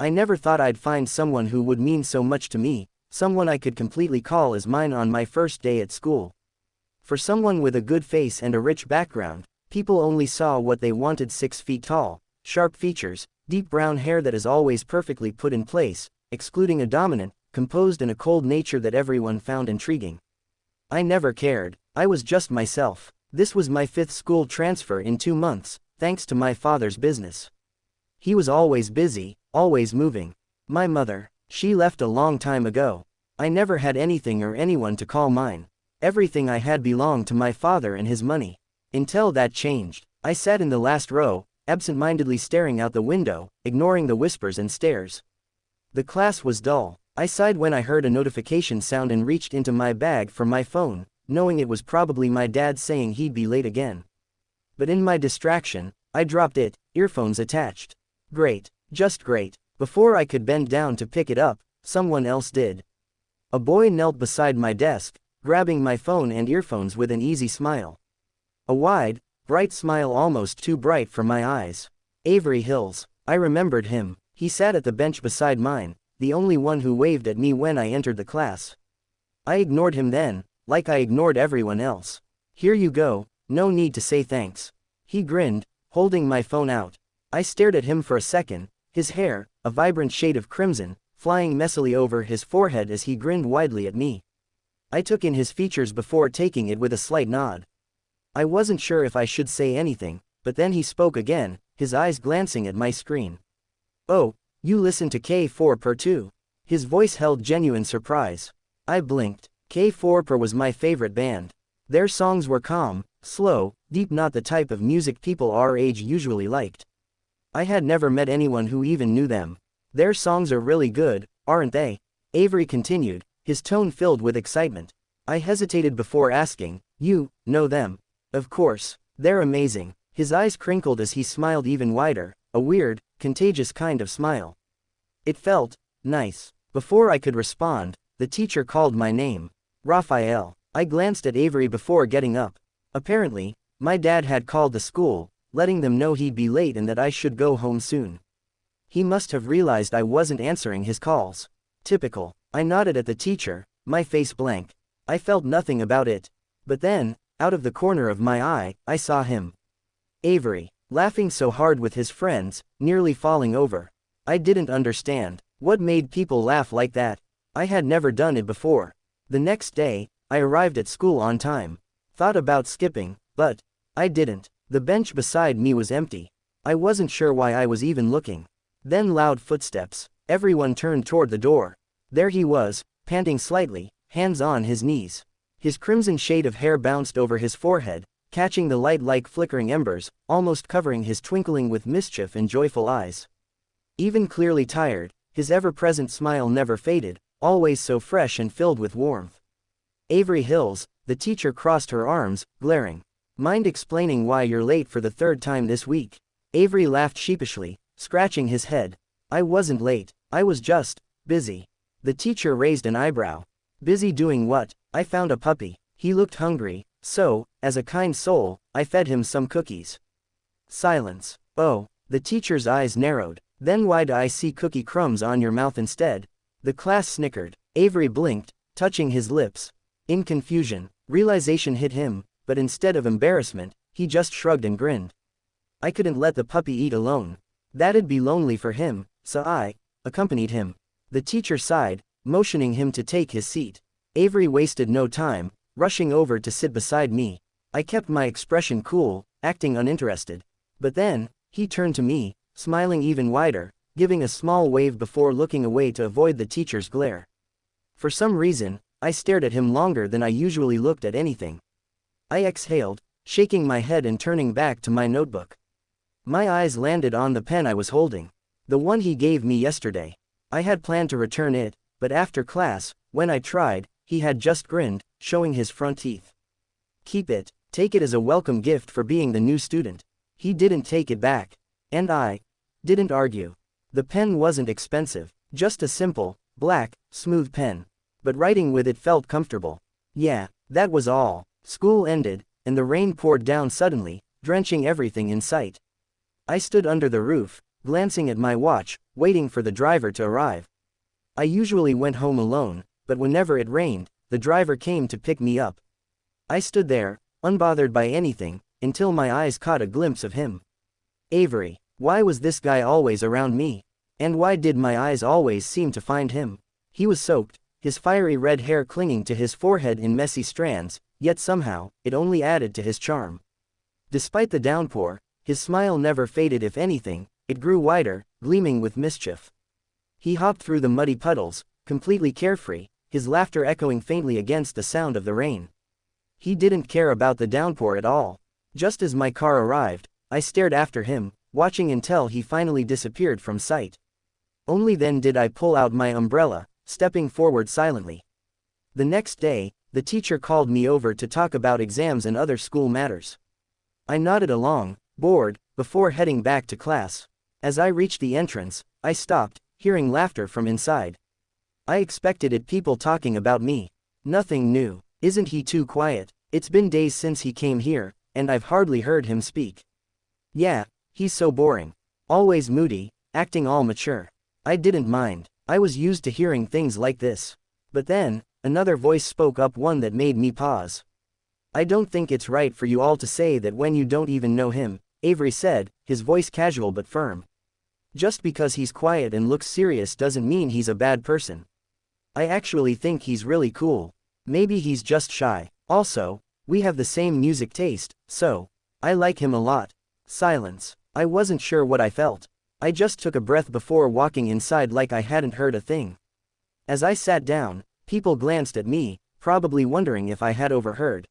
I never thought I'd find someone who would mean so much to me, someone I could completely call as mine on my first day at school. For someone with a good face and a rich background, people only saw what they wanted: 6 feet tall, sharp features, deep brown hair that is always perfectly put in place, excluding a dominant, composed and a cold nature that everyone found intriguing. I never cared. I was just myself. This was my 5th school transfer in 2 months, thanks to my father's business. He was always busy, always moving. My mother, she left a long time ago. I never had anything or anyone to call mine. Everything I had belonged to my father and his money. Until that changed. I sat in the last row, absent-mindedly staring out the window, ignoring the whispers and stares. The class was dull. I sighed when I heard a notification sound and reached into my bag for my phone, knowing it was probably my dad saying he'd be late again. But in my distraction, I dropped it, earphones attached. Great. Just great. Before I could bend down to pick it up, someone else did. A boy knelt beside my desk, grabbing my phone and earphones with an easy smile. A wide, bright smile, almost too bright for my eyes. Avery Hills. I remembered him. He sat at the bench beside mine, the only one who waved at me when I entered the class. I ignored him then, like I ignored everyone else. Here you go, no need to say thanks. He grinned, holding my phone out. I stared at him for a second, his hair, a vibrant shade of crimson, flying messily over his forehead as he grinned widely at me. I took in his features before taking it with a slight nod. I wasn't sure if I should say anything, but then he spoke again, his eyes glancing at my screen. "Oh, you listen to K4 too?" His voice held genuine surprise. I blinked. K4 was my favorite band. Their songs were calm, slow, deep, not the type of music people our age usually liked. I had never met anyone who even knew them. "Their songs are really good, aren't they?" Avery continued, his tone filled with excitement. I hesitated before asking, "You know them?" "Of course. They're amazing." His eyes crinkled as he smiled even wider, a weird, contagious kind of smile. It felt nice. Before I could respond, the teacher called my name. Raphael. I glanced at Avery before getting up. Apparently, my dad had called the school, letting them know he'd be late and that I should go home soon. He must have realized I wasn't answering his calls. Typical. I nodded at the teacher, my face blank. I felt nothing about it. But then, out of the corner of my eye, I saw him. Avery, laughing so hard with his friends, nearly falling over. I didn't understand. What made people laugh like that? I had never done it before. The next day, I arrived at school on time. Thought about skipping, but I didn't. The bench beside me was empty. I wasn't sure why I was even looking. Then loud footsteps. Everyone turned toward the door. There he was, panting slightly, hands on his knees. His crimson shade of hair bounced over his forehead, catching the light like flickering embers, almost covering his twinkling with mischief and joyful eyes. Even clearly tired, his ever-present smile never faded, always so fresh and filled with warmth. "Avery Hills," the teacher crossed her arms, glaring. "Mind explaining why you're late for the 3rd time this week?" Avery laughed sheepishly, scratching his head. "I wasn't late, I was just busy." The teacher raised an eyebrow. "Busy doing what?" "I found a puppy. He looked hungry, so, as a kind soul, I fed him some cookies." Silence. "Oh." The teacher's eyes narrowed. "Then why'd I see cookie crumbs on your mouth instead?" The class snickered. Avery blinked, touching his lips. In confusion, realization hit him, but instead of embarrassment, he just shrugged and grinned. I couldn't let the puppy eat alone. That'd be lonely for him, so I accompanied him. The teacher sighed, motioning him to take his seat. Avery wasted no time, rushing over to sit beside me. I kept my expression cool, acting uninterested. But then, he turned to me, smiling even wider, giving a small wave before looking away to avoid the teacher's glare. For some reason, I stared at him longer than I usually looked at anything. I exhaled, shaking my head and turning back to my notebook. My eyes landed on the pen I was holding. The one he gave me yesterday. I had planned to return it, but after class, when I tried, he had just grinned, showing his front teeth. "Keep it. Take it as a welcome gift for being the new student." He didn't take it back. And I didn't argue. The pen wasn't expensive, just a simple, black, smooth pen. But writing with it felt comfortable. Yeah, that was all. School ended, and the rain poured down suddenly, drenching everything in sight. I stood under the roof, glancing at my watch, waiting for the driver to arrive. I usually went home alone, but whenever it rained, the driver came to pick me up. I stood there, unbothered by anything, until my eyes caught a glimpse of him. Avery. Why was this guy always around me? And why did my eyes always seem to find him? He was soaked, his fiery red hair clinging to his forehead in messy strands, yet somehow, it only added to his charm. Despite the downpour, his smile never faded. If anything, it grew wider, gleaming with mischief. He hopped through the muddy puddles, completely carefree, his laughter echoing faintly against the sound of the rain. He didn't care about the downpour at all. Just as my car arrived, I stared after him, watching until he finally disappeared from sight. Only then did I pull out my umbrella, stepping forward silently. The next day, the teacher called me over to talk about exams and other school matters. I nodded along, bored, before heading back to class. As I reached the entrance, I stopped, hearing laughter from inside. I expected it, people talking about me. Nothing new. Isn't he too quiet? It's been days since he came here, and I've hardly heard him speak. Yeah, he's so boring. Always moody, acting all mature. I didn't mind. I was used to hearing things like this. But then, another voice spoke up, one that made me pause. I don't think it's right for you all to say that when you don't even know him, Avery said, his voice casual but firm. Just because he's quiet and looks serious doesn't mean he's a bad person. I actually think he's really cool. Maybe he's just shy. Also, we have the same music taste, so I like him a lot. Silence. I wasn't sure what I felt. I just took a breath before walking inside like I hadn't heard a thing. As I sat down, people glanced at me, probably wondering if I had overheard.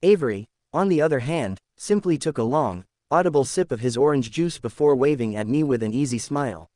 Avery, on the other hand, simply took a long, audible sip of his orange juice before waving at me with an easy smile.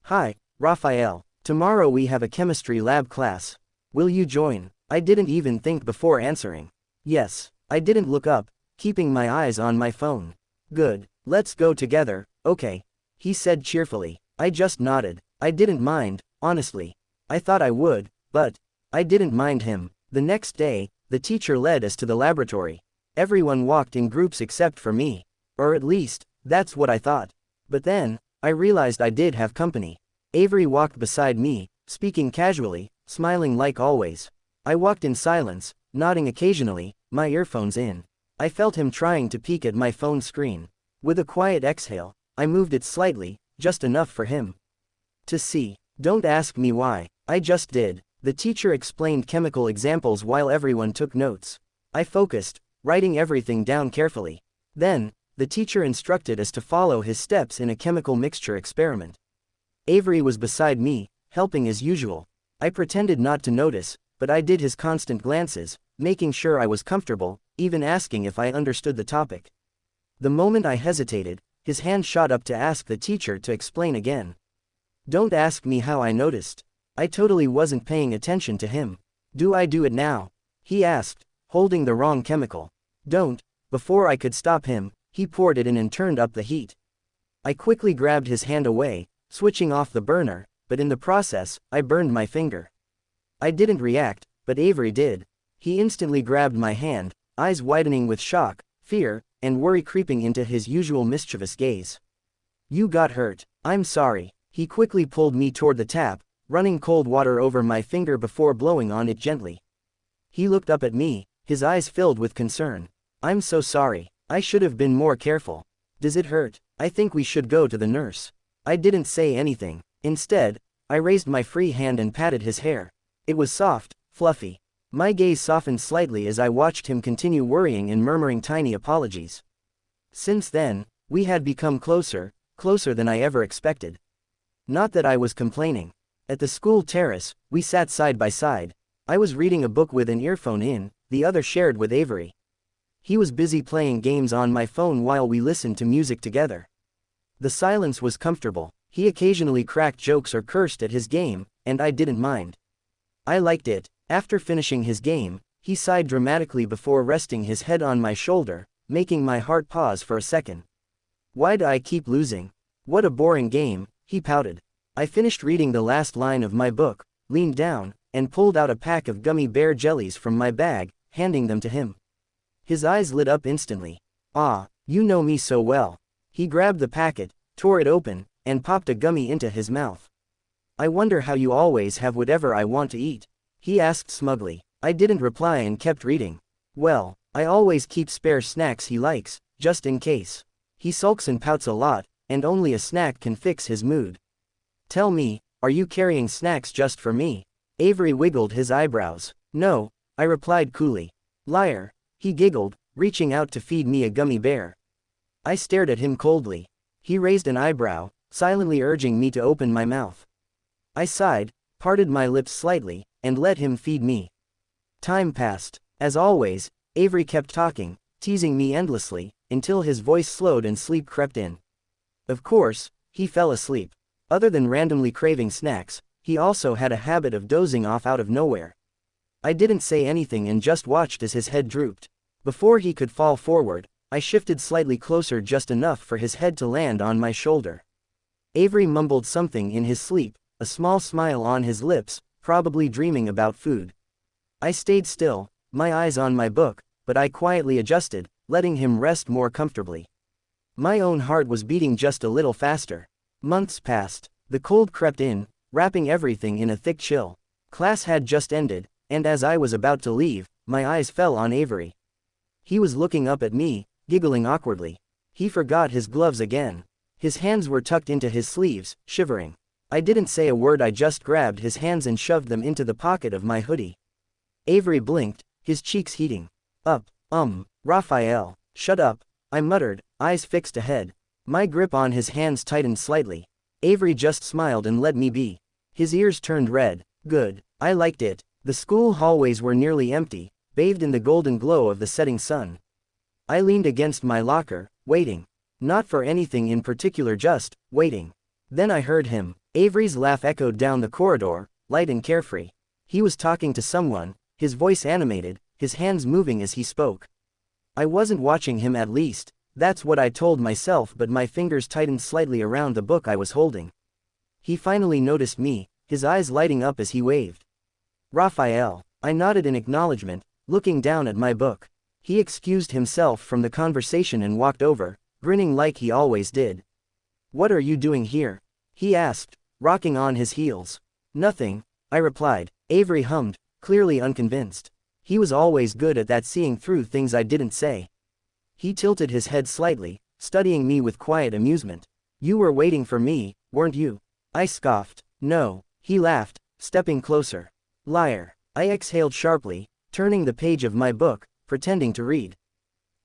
Hi, Raphael. Tomorrow we have a chemistry lab class. Will you join? I didn't even think before answering. Yes. I didn't look up, keeping my eyes on my phone. Good. Let's go together, okay? He said cheerfully. I just nodded. I didn't mind, honestly. I thought I would, but I didn't mind him. The next day, the teacher led us to the laboratory. Everyone walked in groups except for me. Or at least, that's what I thought. But then, I realized I did have company. Avery walked beside me, speaking casually, smiling like always. I walked in silence, nodding occasionally, my earphones in. I felt him trying to peek at my phone screen. With a quiet exhale, I moved it slightly, just enough for him to see. Don't ask me why, I just did. The teacher explained chemical examples while everyone took notes. I focused, writing everything down carefully. Then, the teacher instructed us to follow his steps in a chemical mixture experiment. Avery was beside me, helping as usual. I pretended not to notice, but I did his constant glances, making sure I was comfortable, even asking if I understood the topic. The moment I hesitated, his hand shot up to ask the teacher to explain again. Don't ask me how I noticed. I totally wasn't paying attention to him. Do I do it now? He asked, holding the wrong chemical. Don't. Before I could stop him, he poured it in and turned up the heat. I quickly grabbed his hand away, switching off the burner, but in the process, I burned my finger. I didn't react, but Avery did. He instantly grabbed my hand, eyes widening with shock, fear, and worry creeping into his usual mischievous gaze. You got hurt. I'm sorry. He quickly pulled me toward the tap, running cold water over my finger before blowing on it gently. He looked up at me, his eyes filled with concern. I'm so sorry. I should have been more careful. Does it hurt? I think we should go to the nurse. I didn't say anything. Instead, I raised my free hand and patted his hair. It was soft, fluffy. My gaze softened slightly as I watched him continue worrying and murmuring tiny apologies. Since then, we had become closer than I ever expected. Not that I was complaining. At the school terrace, we sat side by side. I was reading a book with an earphone in, the other shared with Avery. He was busy playing games on my phone while we listened to music together. The silence was comfortable. He occasionally cracked jokes or cursed at his game, and I didn't mind. I liked it. After finishing his game, he sighed dramatically before resting his head on my shoulder, making my heart pause for a second. Why do I keep losing? What a boring game, he pouted. I finished reading the last line of my book, leaned down, and pulled out a pack of gummy bear jellies from my bag, handing them to him. His eyes lit up instantly. Ah, you know me so well. He grabbed the packet, tore it open, and popped a gummy into his mouth. "I wonder how you always have whatever I want to eat," he asked smugly. I didn't reply and kept reading. "Well, I always keep spare snacks he likes, just in case. He sulks and pouts a lot, and only a snack can fix his mood." "Tell me, are you carrying snacks just for me?" Avery wiggled his eyebrows. "No," I replied coolly. "Liar," he giggled, reaching out to feed me a gummy bear. I stared at him coldly. He raised an eyebrow, silently urging me to open my mouth. I sighed, parted my lips slightly, and let him feed me. Time passed. As always, Avery kept talking, teasing me endlessly, until his voice slowed and sleep crept in. Of course, he fell asleep. Other than randomly craving snacks, he also had a habit of dozing off out of nowhere. I didn't say anything and just watched as his head drooped. Before he could fall forward, I shifted slightly closer just enough for his head to land on my shoulder. Avery mumbled something in his sleep, a small smile on his lips, probably dreaming about food. I stayed still, my eyes on my book, but I quietly adjusted, letting him rest more comfortably. My own heart was beating just a little faster. Months passed. The cold crept in, wrapping everything in a thick chill. Class had just ended, and as I was about to leave, my eyes fell on Avery. He was looking up at me, giggling awkwardly. He forgot his gloves again. His hands were tucked into his sleeves, shivering. I didn't say a word, I just grabbed his hands and shoved them into the pocket of my hoodie. Avery blinked, his cheeks heating up. Raphael, shut up, I muttered, eyes fixed ahead. My grip on his hands tightened slightly. Avery just smiled and let me be. His ears turned red. Good, I liked it. The school hallways were nearly empty, bathed in the golden glow of the setting sun. I leaned against my locker, waiting. Not for anything in particular, just waiting. Then I heard him. Avery's laugh echoed down the corridor, light and carefree. He was talking to someone, his voice animated, his hands moving as he spoke. I wasn't watching him, at least, that's what I told myself, but my fingers tightened slightly around the book I was holding. He finally noticed me, his eyes lighting up as he waved. "Raphael." I nodded in acknowledgement, looking down at my book. He excused himself from the conversation and walked over, grinning like he always did. "What are you doing here?" he asked, rocking on his heels. "Nothing," I replied. Avery hummed, clearly unconvinced. He was always good at that, seeing through things I didn't say. He tilted his head slightly, studying me with quiet amusement. "You were waiting for me, weren't you?" I scoffed. "No," he laughed, stepping closer. "Liar." I exhaled sharply, turning the page of my book, pretending to read.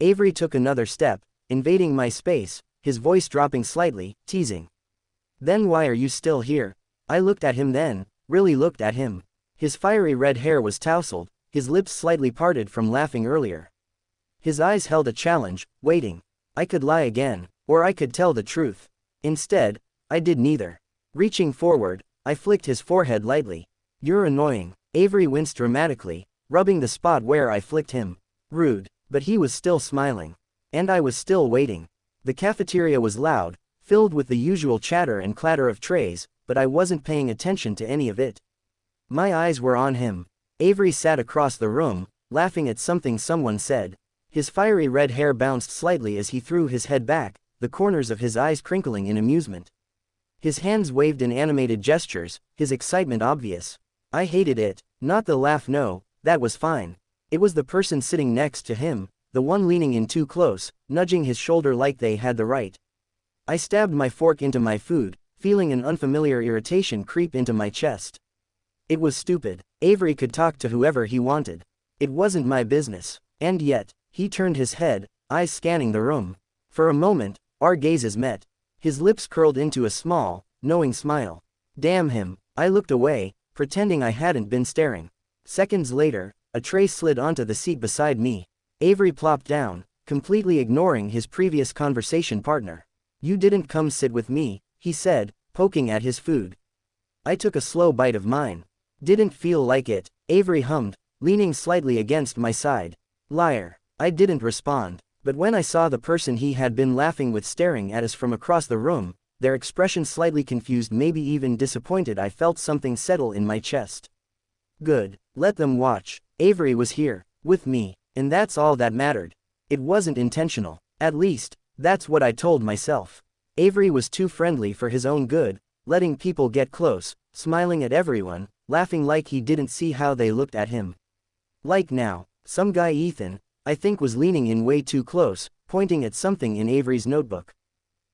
Avery took another step, invading my space, his voice dropping slightly, teasing. "Then why are you still here?" I looked at him then, really looked at him. His fiery red hair was tousled, his lips slightly parted from laughing earlier. His eyes held a challenge, waiting. I could lie again, or I could tell the truth. Instead, I did neither. Reaching forward, I flicked his forehead lightly. "You're annoying." Avery winced dramatically, rubbing the spot where I flicked him. Rude, but he was still smiling. And I was still waiting. The cafeteria was loud, filled with the usual chatter and clatter of trays, but I wasn't paying attention to any of it. My eyes were on him. Avery sat across the room, laughing at something someone said. His fiery red hair bounced slightly as he threw his head back, the corners of his eyes crinkling in amusement. His hands waved in animated gestures, his excitement obvious. I hated it, not the laugh, no, that was fine. It was the person sitting next to him, the one leaning in too close, nudging his shoulder like they had the right. I stabbed my fork into my food, feeling an unfamiliar irritation creep into my chest. It was stupid. Avery could talk to whoever he wanted. It wasn't my business. And yet, he turned his head, eyes scanning the room. For a moment, our gazes met. His lips curled into a small, knowing smile. Damn him, I looked away, pretending I hadn't been staring. Seconds later, a tray slid onto the seat beside me. Avery plopped down, completely ignoring his previous conversation partner. "You didn't come sit with me," he said, poking at his food. I took a slow bite of mine. "Didn't feel like it," Avery hummed, leaning slightly against my side. "Liar." I didn't respond, but when I saw the person he had been laughing with staring at us from across the room, their expression slightly confused, maybe even disappointed, I felt something settle in my chest. Good, let them watch. Avery was here, with me, and that's all that mattered. It wasn't intentional. At least, that's what I told myself. Avery was too friendly for his own good, letting people get close, smiling at everyone, laughing like he didn't see how they looked at him. Like now, some guy Ethan, I think, was leaning in way too close, pointing at something in Avery's notebook.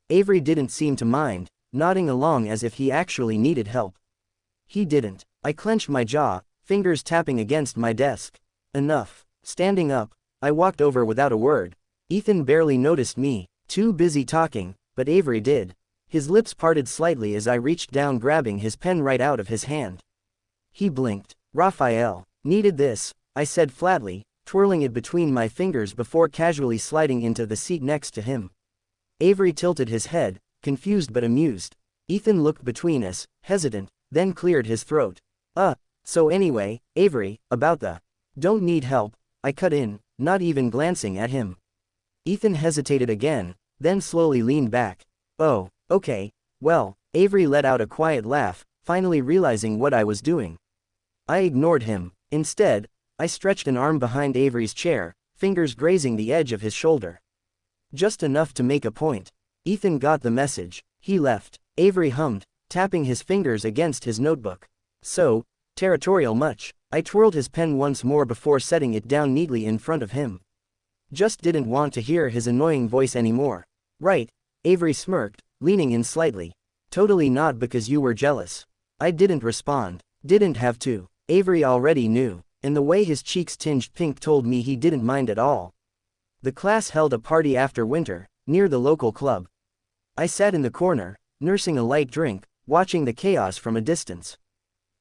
Avery didn't seem to mind, nodding along as if he actually needed help. He didn't. I clenched my jaw, fingers tapping against my desk. Enough. Standing up, I walked over without a word. Ethan barely noticed me, too busy talking, but Avery did. His lips parted slightly as I reached down, grabbing his pen right out of his hand. He blinked. Raphael, needed this, I said flatly, twirling it between my fingers before casually sliding into the seat next to him. Avery tilted his head, confused but amused. Ethan looked between us, hesitant, then cleared his throat. So anyway, Avery, about the don't need help, I cut in, not even glancing at him. Ethan hesitated again, then slowly leaned back. Oh, okay, well, Avery let out a quiet laugh, finally realizing what I was doing. I ignored him. Instead, I stretched an arm behind Avery's chair, fingers grazing the edge of his shoulder. Just enough to make a point. Ethan got the message. He left. Avery hummed, tapping his fingers against his notebook. So, territorial much. I twirled his pen once more before setting it down neatly in front of him. Just didn't want to hear his annoying voice anymore. Right, Avery smirked, leaning in slightly. Totally not, because you were jealous. I didn't respond. Didn't have to. Avery already knew, and the way his cheeks tinged pink told me he didn't mind at all. The class held a party after winter, near the local club. I sat in the corner, nursing a light drink, watching the chaos from a distance.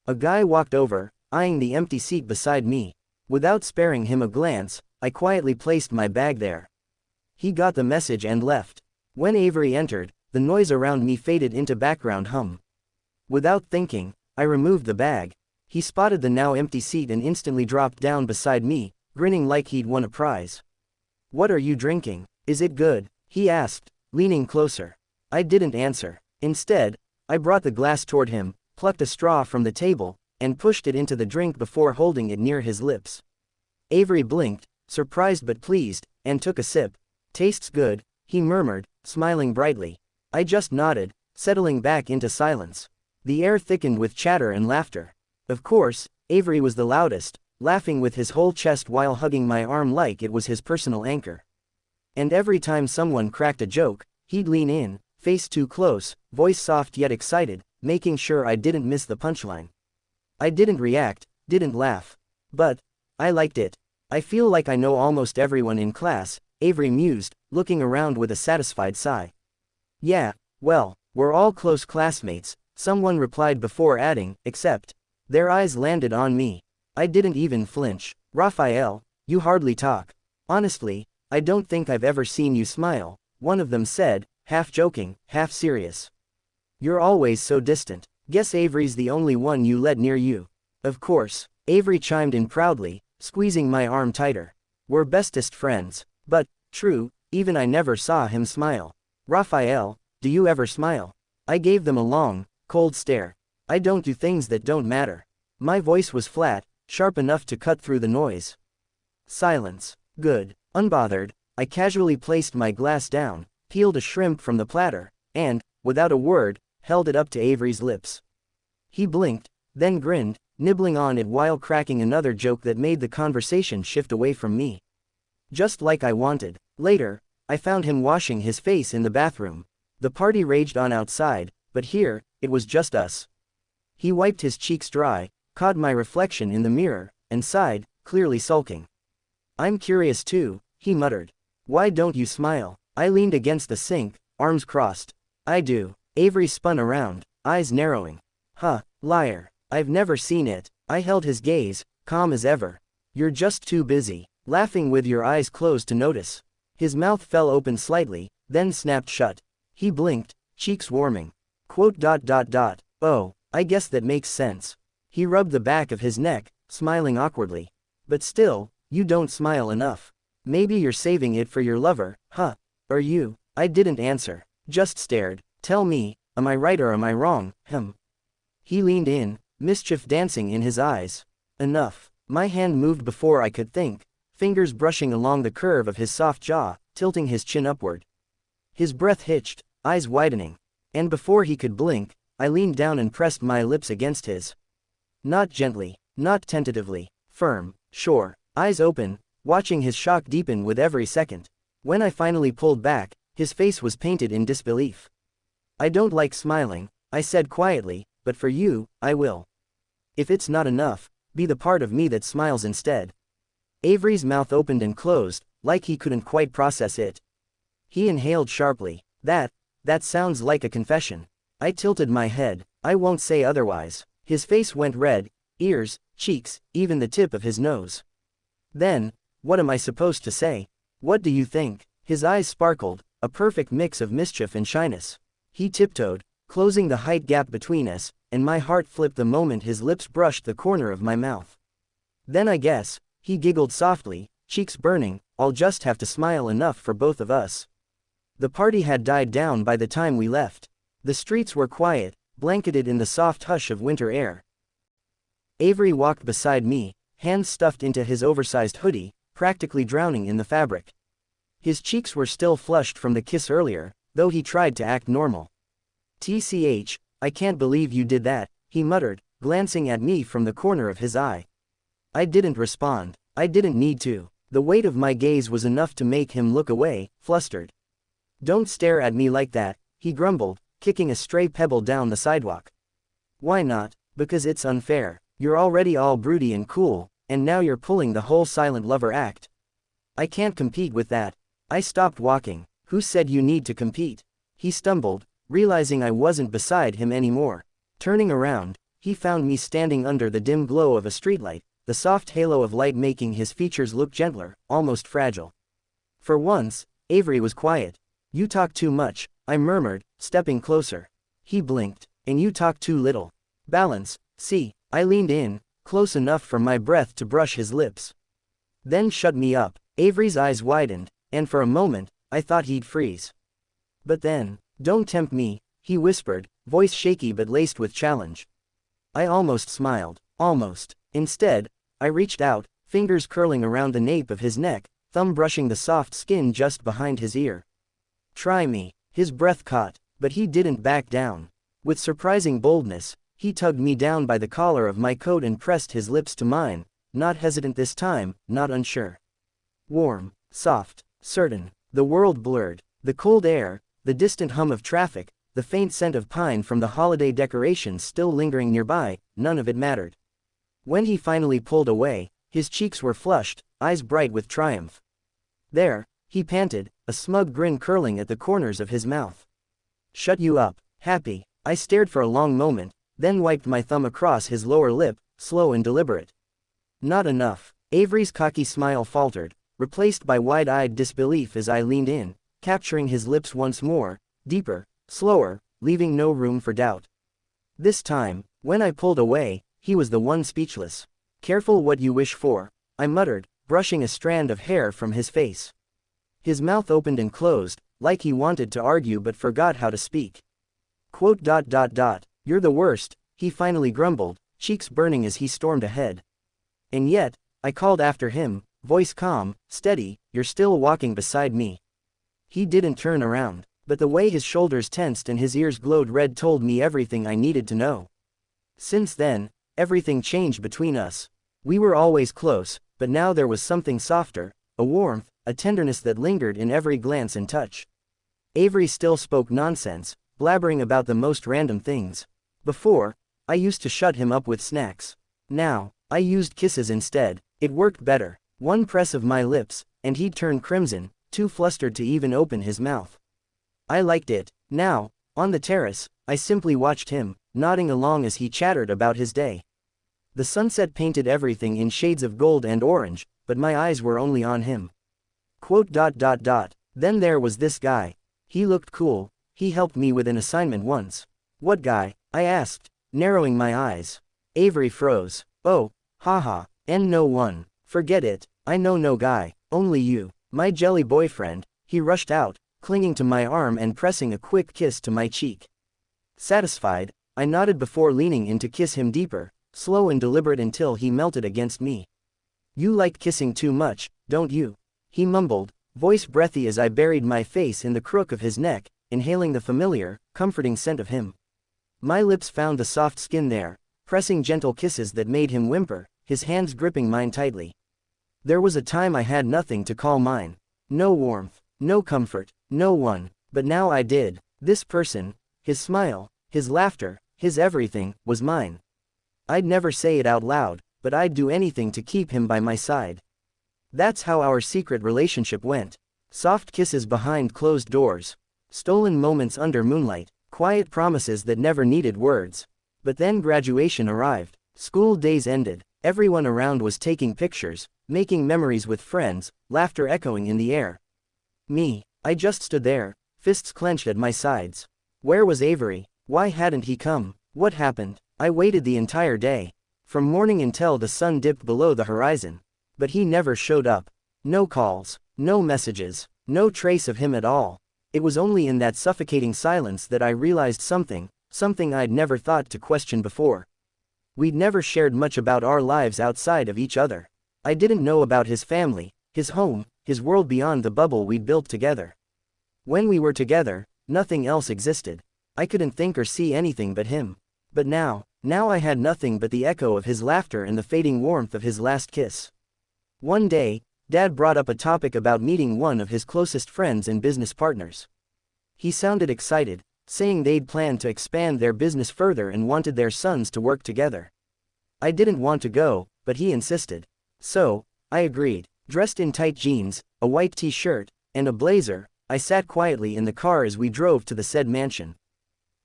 A guy walked over, eyeing the empty seat beside me. Without sparing him a glance, I quietly placed my bag there. He got the message and left. When Avery entered, the noise around me faded into background hum. Without thinking, I removed the bag. He spotted the now empty seat and instantly dropped down beside me, grinning like he'd won a prize. "What are you drinking? Is it good?" he asked, leaning closer. I didn't answer. Instead, I brought the glass toward him, plucked a straw from the table, and pushed it into the drink before holding it near his lips. Avery blinked, surprised but pleased, and took a sip. "Tastes good," he murmured, smiling brightly. I just nodded, settling back into silence. The air thickened with chatter and laughter. Of course, Avery was the loudest, laughing with his whole chest while hugging my arm like it was his personal anchor. And every time someone cracked a joke, he'd lean in, face too close, voice soft yet excited, making sure I didn't miss the punchline. I didn't react, didn't laugh. But I liked it. "I feel like I know almost everyone in class," Avery mused, looking around with a satisfied sigh. "Yeah, well, we're all close classmates," someone replied before adding, "except..." Their eyes landed on me. I didn't even flinch. "Raphael, you hardly talk. Honestly, I don't think I've ever seen you smile," one of them said, half joking, half serious. "You're always so distant. Guess Avery's the only one you let near you." "Of course," Avery chimed in proudly, squeezing my arm tighter. "We're bestest friends." But, true, even I never saw him smile. "Raphael, do you ever smile?" I gave them a long, cold stare. "I don't do things that don't matter." My voice was flat, sharp enough to cut through the noise. Silence. Good. Unbothered, I casually placed my glass down, peeled a shrimp from the platter, and, without a word, held it up to Avery's lips. He blinked, then grinned, nibbling on it while cracking another joke that made the conversation shift away from me. Just like I wanted. Later, I found him washing his face in the bathroom. The party raged on outside, but here, it was just us. He wiped his cheeks dry, caught my reflection in the mirror, and sighed, clearly sulking. "I'm curious too," he muttered. "Why don't you smile?" I leaned against the sink, arms crossed. "I do." Avery spun around, eyes narrowing. "Huh, liar. I've never seen it." I held his gaze, calm as ever. "You're just too busy laughing with your eyes closed to notice." His mouth fell open slightly, then snapped shut. He blinked, cheeks warming. "Oh, I guess that makes sense." He rubbed the back of his neck, smiling awkwardly. "But still, you don't smile enough. Maybe you're saving it for your lover, huh? Are you?" I didn't answer, just stared. "Tell me, am I right or am I wrong?" He leaned in, mischief dancing in his eyes. "Enough." My hand moved before I could think, fingers brushing along the curve of his soft jaw, tilting his chin upward. His breath hitched, eyes widening. And before he could blink, I leaned down and pressed my lips against his. Not gently, not tentatively, firm, sure, eyes open, watching his shock deepen with every second. When I finally pulled back, his face was painted in disbelief. I don't like smiling, I said quietly, but for you, I will. If it's not enough, be the part of me that smiles instead. Avery's mouth opened and closed, like he couldn't quite process it. He inhaled sharply. That sounds like a confession. I tilted my head. I won't say otherwise. His face went red, ears, cheeks, even the tip of his nose. Then, what am I supposed to say? What do you think? His eyes sparkled, a perfect mix of mischief and shyness. He tiptoed, closing the height gap between us, and my heart flipped the moment his lips brushed the corner of my mouth. Then I guess, he giggled softly, cheeks burning, I'll just have to smile enough for both of us. The party had died down by the time we left. The streets were quiet, blanketed in the soft hush of winter air. Avery walked beside me, hands stuffed into his oversized hoodie, practically drowning in the fabric. His cheeks were still flushed from the kiss earlier, though he tried to act normal. "TCH, I can't believe you did that," he muttered, glancing at me from the corner of his eye. I didn't respond. I didn't need to. The weight of my gaze was enough to make him look away, flustered. "Don't stare at me like that," he grumbled, kicking a stray pebble down the sidewalk. "Why not?" "Because it's unfair. You're already all broody and cool, and now you're pulling the whole silent lover act. I can't compete with that." I stopped walking. "Who said you need to compete?" He stumbled, realizing I wasn't beside him anymore. Turning around, he found me standing under the dim glow of a streetlight, the soft halo of light making his features look gentler, almost fragile. For once, Avery was quiet. "You talk too much," I murmured, stepping closer. He blinked. "And you talk too little. Balance, see." I leaned in, close enough for my breath to brush his lips. "Then shut me up." Avery's eyes widened, and for a moment, I thought he'd freeze. But then, "Don't tempt me," he whispered, voice shaky but laced with challenge. I almost smiled. Almost. Instead, I reached out, fingers curling around the nape of his neck, thumb brushing the soft skin just behind his ear. "Try me." His breath caught, but he didn't back down. With surprising boldness, he tugged me down by the collar of my coat and pressed his lips to mine, not hesitant this time, not unsure. Warm, soft, certain. The world blurred. The cold air, the distant hum of traffic, the faint scent of pine from the holiday decorations still lingering nearby, none of it mattered. When he finally pulled away, his cheeks were flushed, eyes bright with triumph. "There," he panted, a smug grin curling at the corners of his mouth. "Shut you up, happy." I stared for a long moment, then wiped my thumb across his lower lip, slow and deliberate. "Not enough." Avery's cocky smile faltered, replaced by wide-eyed disbelief as I leaned in, capturing his lips once more, deeper, slower, leaving no room for doubt. This time, when I pulled away, he was the one speechless. "Careful what you wish for," I muttered, brushing a strand of hair from his face. His mouth opened and closed, like he wanted to argue but forgot how to speak. "You're the worst," he finally grumbled, cheeks burning as he stormed ahead. "And yet," I called after him, voice calm, steady, "you're still walking beside me." He didn't turn around, but the way his shoulders tensed and his ears glowed red told me everything I needed to know. Since then, everything changed between us. We were always close, but now there was something softer, a warmth, a tenderness that lingered in every glance and touch. Avery still spoke nonsense, blabbering about the most random things. Before, I used to shut him up with snacks. Now, I used kisses instead. It worked better. One press of my lips, and he'd turn crimson, too flustered to even open his mouth. I liked it. Now, on the terrace, I simply watched him, nodding along as he chattered about his day. The sunset painted everything in shades of gold and orange, but my eyes were only on him. Then there was this guy. He looked cool. He helped me with an assignment once. "What guy?" I asked, narrowing my eyes. Avery froze. "Oh, haha, and no one. Forget it. I know no guy, only you, my jelly boyfriend." He rushed out, clinging to my arm and pressing a quick kiss to my cheek. Satisfied, I nodded before leaning in to kiss him deeper, slow and deliberate until he melted against me. "You like kissing too much, don't you?" he mumbled, voice breathy as I buried my face in the crook of his neck, inhaling the familiar, comforting scent of him. My lips found the soft skin there, pressing gentle kisses that made him whimper, his hands gripping mine tightly. There was a time I had nothing to call mine. No warmth, no comfort, no one, but now I did. This person, his smile, his laughter, his everything, was mine. I'd never say it out loud, but I'd do anything to keep him by my side. That's how our secret relationship went. Soft kisses behind closed doors. Stolen moments under moonlight. Quiet promises that never needed words. But then graduation arrived. School days ended. Everyone around was taking pictures, making memories with friends, laughter echoing in the air. Me, I just stood there, fists clenched at my sides. Where was Avery? Why hadn't he come? What happened? I waited the entire day. From morning until the sun dipped below the horizon. But he never showed up. No calls, no messages, no trace of him at all. It was only in that suffocating silence that I realized something I'd never thought to question before. We'd never shared much about our lives outside of each other. I didn't know about his family, his home, his world beyond the bubble we'd built together. When we were together, nothing else existed. I couldn't think or see anything but him. But now I had nothing but the echo of his laughter and the fading warmth of his last kiss. One day, Dad brought up a topic about meeting one of his closest friends and business partners. He sounded excited, saying they'd planned to expand their business further and wanted their sons to work together. I didn't want to go, but he insisted. So, I agreed. Dressed in tight jeans, a white t-shirt, and a blazer, I sat quietly in the car as we drove to the said mansion.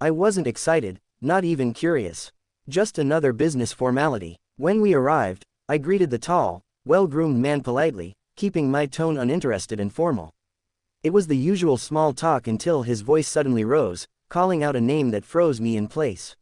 I wasn't excited, not even curious. Just another business formality. When we arrived, I greeted the tall, well-groomed man politely, keeping my tone uninterested and formal. It was the usual small talk until his voice suddenly rose, calling out a name that froze me in place.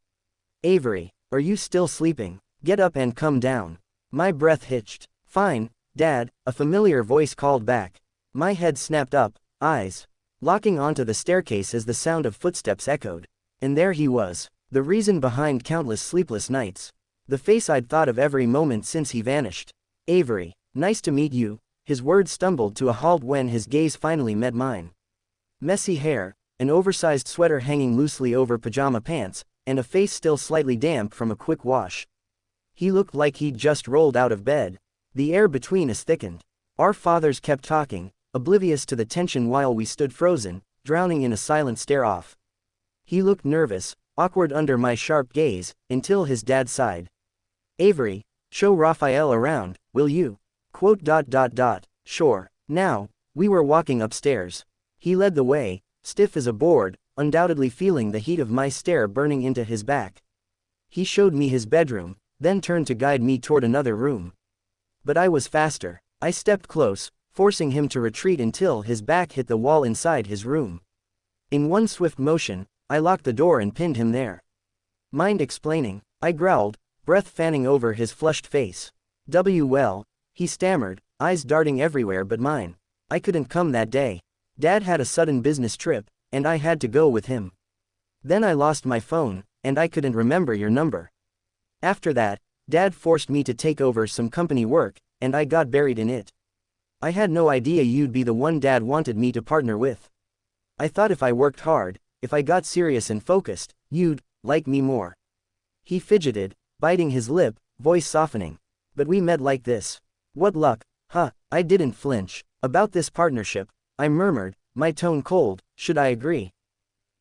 Avery, are you still sleeping? Get up and come down. My breath hitched. Fine, Dad, a familiar voice called back. My head snapped up, eyes locking onto the staircase as the sound of footsteps echoed. And there he was, the reason behind countless sleepless nights. The face I'd thought of every moment since he vanished. Avery, nice to meet you. His words stumbled to a halt when his gaze finally met mine. Messy hair, an oversized sweater hanging loosely over pajama pants, and a face still slightly damp from a quick wash. He looked like he'd just rolled out of bed. The air between us thickened. Our fathers kept talking, oblivious to the tension while we stood frozen, drowning in a silent stare-off. He looked nervous, awkward under my sharp gaze, until his dad sighed. Avery, show Raphael around, will you? Quote. Sure. Now, we were walking upstairs. He led the way, stiff as a board, undoubtedly feeling the heat of my stare burning into his back. He showed me his bedroom, then turned to guide me toward another room. But I was faster. I stepped close, forcing him to retreat until his back hit the wall inside his room. In one swift motion, I locked the door and pinned him there. Mind explaining? I growled, breath fanning over his flushed face. Well, he stammered, eyes darting everywhere but mine. I couldn't come that day. Dad had a sudden business trip, and I had to go with him. Then I lost my phone, and I couldn't remember your number. After that, Dad forced me to take over some company work, and I got buried in it. I had no idea you'd be the one Dad wanted me to partner with. I thought if I worked hard, if I got serious and focused, you'd like me more. He fidgeted, biting his lip, voice softening. But we met like this. What luck, huh? I didn't flinch. About this partnership, I murmured, my tone cold, should I agree?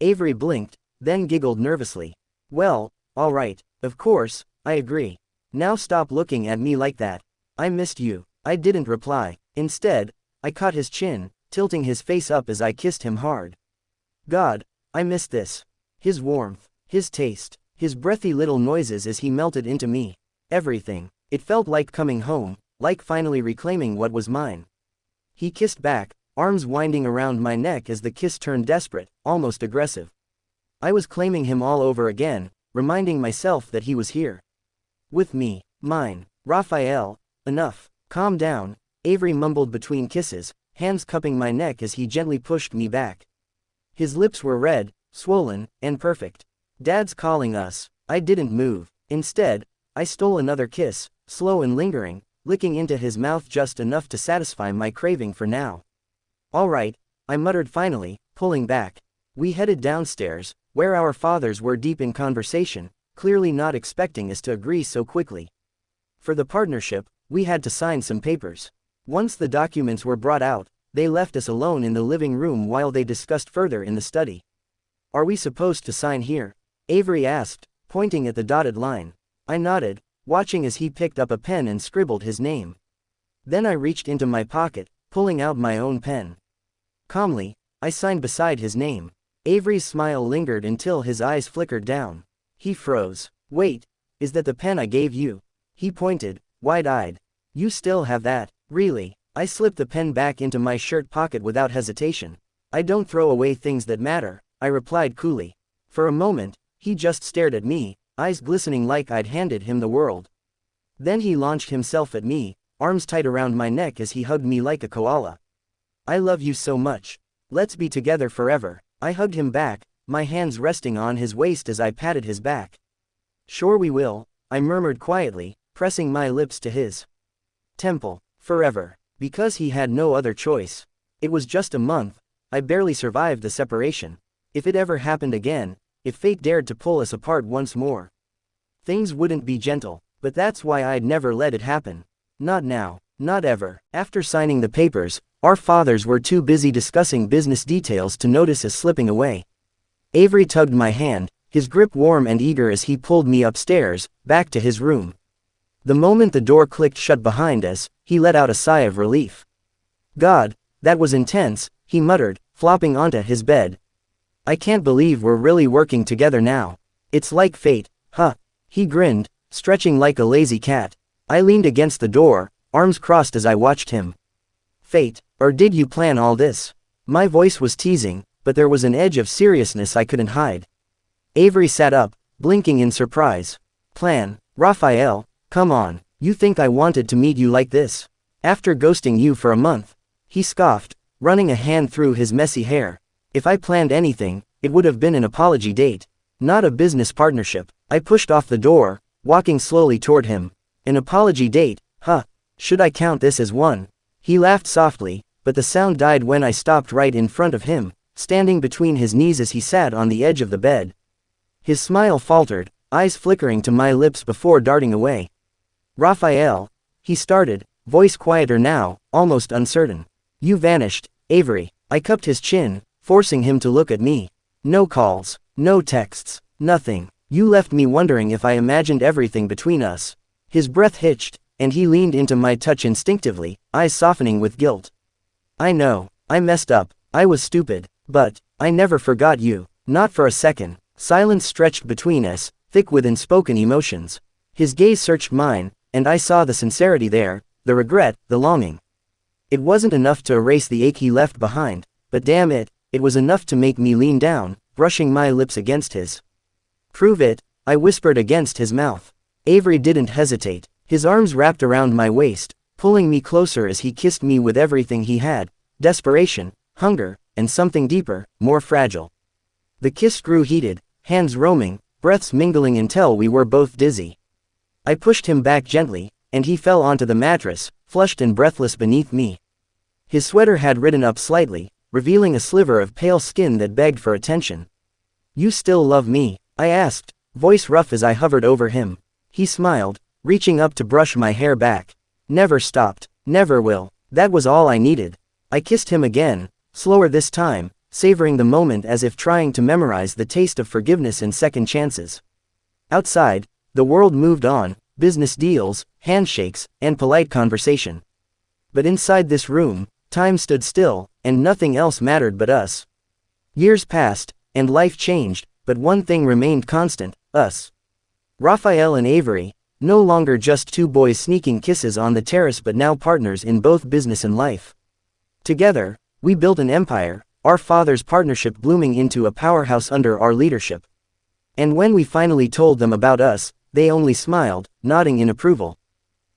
Avery blinked, then giggled nervously. Well, all right, of course, I agree. Now stop looking at me like that. I missed you. I didn't reply. Instead, I caught his chin, tilting his face up as I kissed him hard. God, I missed this. His warmth, his taste, his breathy little noises as he melted into me. Everything. It felt like coming home, like finally reclaiming what was mine. He kissed back, arms winding around my neck as the kiss turned desperate, almost aggressive. I was claiming him all over again, reminding myself that he was here. With me, mine. Raphael, enough. Calm down, Avery mumbled between kisses, hands cupping my neck as he gently pushed me back. His lips were red, swollen, and perfect. Dad's calling us. I didn't move. Instead, I stole another kiss, slow and lingering, licking into his mouth just enough to satisfy my craving for now. All right, I muttered finally, pulling back. We headed downstairs, where our fathers were deep in conversation, clearly not expecting us to agree so quickly. For the partnership, we had to sign some papers. Once the documents were brought out, they left us alone in the living room while they discussed further in the study. "Are we supposed to sign here?" Avery asked, pointing at the dotted line. I nodded, watching as he picked up a pen and scribbled his name. Then I reached into my pocket, pulling out my own pen. Calmly, I signed beside his name. Avery's smile lingered until his eyes flickered down. He froze. "Wait, is that the pen I gave you?" He pointed, wide-eyed. "You still have that, really?" I slipped the pen back into my shirt pocket without hesitation. "I don't throw away things that matter," I replied coolly. For a moment, he just stared at me, eyes glistening like I'd handed him the world. Then he launched himself at me, arms tight around my neck as he hugged me like a koala. "I love you so much. Let's be together forever." I hugged him back, my hands resting on his waist as I patted his back. "Sure we will," I murmured quietly, pressing my lips to his temple. Forever. Because he had no other choice. It was just a month. I barely survived the separation. If it ever happened again, if fate dared to pull us apart once more, things wouldn't be gentle, but that's why I'd never let it happen. Not now, not ever. After signing the papers, our fathers were too busy discussing business details to notice us slipping away. Avery tugged my hand, his grip warm and eager as he pulled me upstairs, back to his room. The moment the door clicked shut behind us, he let out a sigh of relief. "God, that was intense," he muttered, flopping onto his bed. "I can't believe we're really working together now. It's like fate, huh?" He grinned, stretching like a lazy cat. I leaned against the door, arms crossed as I watched him. "Fate, or did you plan all this?" My voice was teasing, but there was an edge of seriousness I couldn't hide. Avery sat up, blinking in surprise. "Plan, Raphael, come on, you think I wanted to meet you like this? After ghosting you for a month?" He scoffed, running a hand through his messy hair. "If I planned anything, it would have been an apology date, not a business partnership." I pushed off the door, walking slowly toward him. "An apology date, huh? Should I count this as one?" He laughed softly, but the sound died when I stopped right in front of him, standing between his knees as he sat on the edge of the bed. His smile faltered, eyes flickering to my lips before darting away. "Raphael," he started, voice quieter now, almost uncertain. "You vanished, Avery." I cupped his chin, forcing him to look at me. "No calls, no texts, nothing. You left me wondering if I imagined everything between us." His breath hitched, and he leaned into my touch instinctively, eyes softening with guilt. "I know, I messed up, I was stupid, but I never forgot you, not for a second." Silence stretched between us, thick with unspoken emotions. His gaze searched mine, and I saw the sincerity there, the regret, the longing. It wasn't enough to erase the ache he left behind, but damn it, it was enough to make me lean down, brushing my lips against his. "Prove it," I whispered against his mouth. Avery didn't hesitate, his arms wrapped around my waist, pulling me closer as he kissed me with everything he had: desperation, hunger, and something deeper, more fragile. The kiss grew heated, hands roaming, breaths mingling until we were both dizzy. I pushed him back gently, and he fell onto the mattress, flushed and breathless beneath me. His sweater had ridden up slightly, revealing a sliver of pale skin that begged for attention. "You still love me?" I asked, voice rough as I hovered over him. He smiled, reaching up to brush my hair back. "Never stopped, never will." That was all I needed. I kissed him again, slower this time, savoring the moment as if trying to memorize the taste of forgiveness and second chances. Outside, the world moved on, business deals, handshakes, and polite conversation. But inside this room, time stood still, and nothing else mattered but us. Years passed, and life changed, but one thing remained constant: us. Raphael and Avery, no longer just two boys sneaking kisses on the terrace but now partners in both business and life. Together, we built an empire, our father's partnership blooming into a powerhouse under our leadership. And when we finally told them about us, they only smiled, nodding in approval.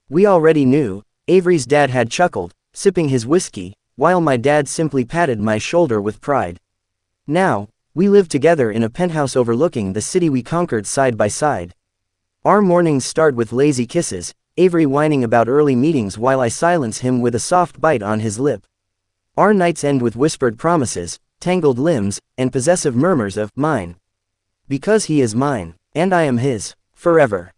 We already knew. Avery's dad had chuckled, sipping his whiskey, while my dad simply patted my shoulder with pride. Now, we lived together in a penthouse overlooking the city we conquered side by side. Our mornings start with lazy kisses, Avery whining about early meetings while I silence him with a soft bite on his lip. Our nights end with whispered promises, tangled limbs, and possessive murmurs of mine. Because he is mine, and I am his, forever.